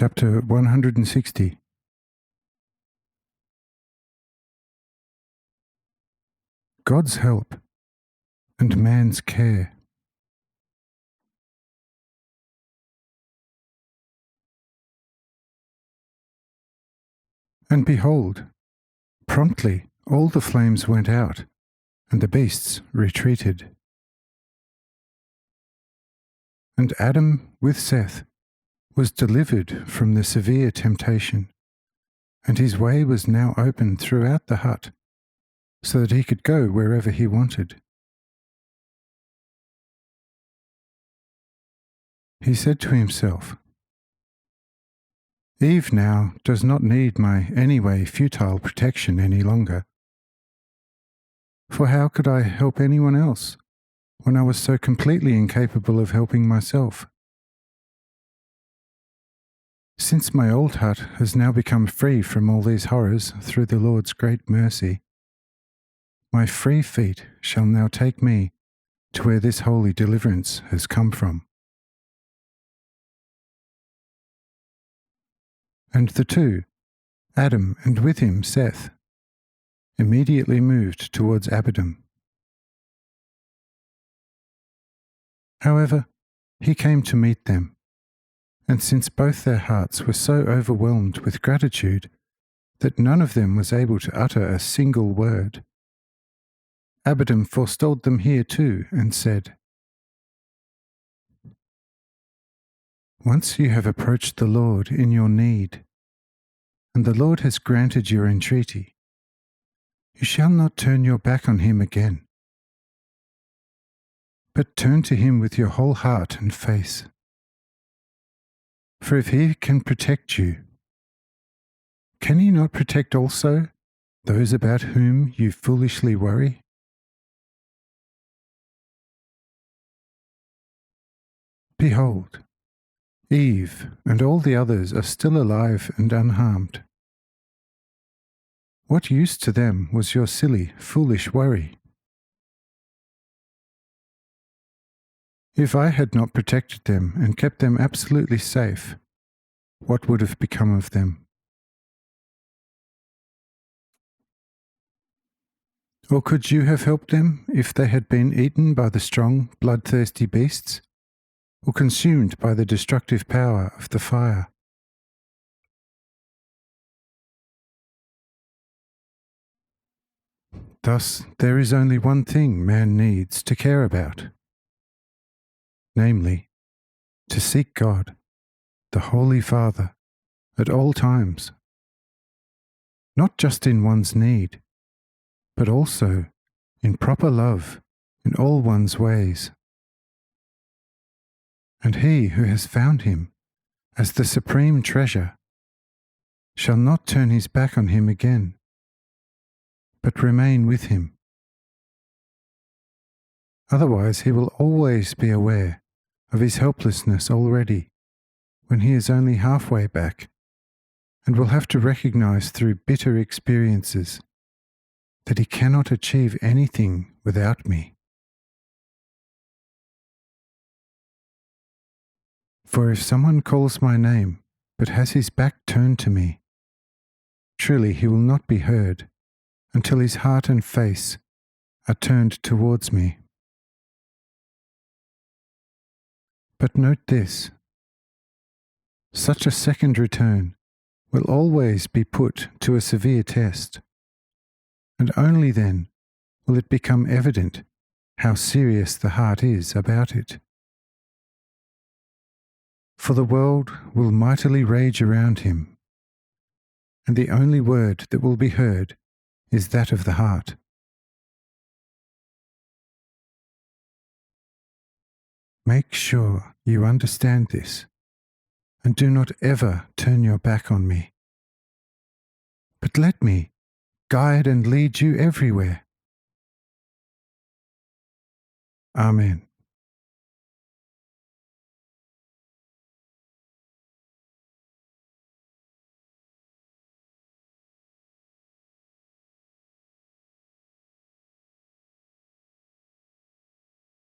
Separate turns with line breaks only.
Chapter 160. God's help and man's care. And behold, promptly all the flames went out, and the beasts retreated. And Adam with Seth was delivered from the severe temptation, and his way was now open throughout the hut, so that he could go wherever he wanted. He said to himself, Eve now does not need my anyway futile protection any longer. For how could I help anyone else when I was so completely incapable of helping myself? Since my old hut has now become free from all these horrors through the Lord's great mercy, my free feet shall now take me to where this holy deliverance has come from. And the two, Adam and with him Seth, immediately moved towards Abiram. However, he came to meet them, and since both their hearts were so overwhelmed with gratitude that none of them was able to utter a single word, Abiram forestalled them here too and said, Once you have approached the Lord in your need, and the Lord has granted your entreaty, you shall not turn your back on him again, but turn to him with your whole heart and face. For if he can protect you, can he not protect also those about whom you foolishly worry? Behold, Eve and all the others are still alive and unharmed. What use to them was your silly, foolish worry? If I had not protected them and kept them absolutely safe, what would have become of them? Or could you have helped them if they had been eaten by the strong, bloodthirsty beasts, or consumed by the destructive power of the fire? Thus, there is only one thing man needs to care about, namely, to seek God, the Holy Father, at all times, not just in one's need, but also in proper love in all one's ways. And he who has found him as the supreme treasure shall not turn his back on him again, but remain with him. Otherwise he will always be aware of his helplessness already, when he is only halfway back, and will have to recognize through bitter experiences that he cannot achieve anything without me. For if someone calls my name, but has his back turned to me, truly he will not be heard until his heart and face are turned towards me. But note this, such a second return will always be put to a severe test, and only then will it become evident how serious the heart is about it. For the world will mightily rage around him, and the only word that will be heard is that of the heart. Make sure you understand this, and do not ever turn your back on me, but let me guide and lead you everywhere. Amen.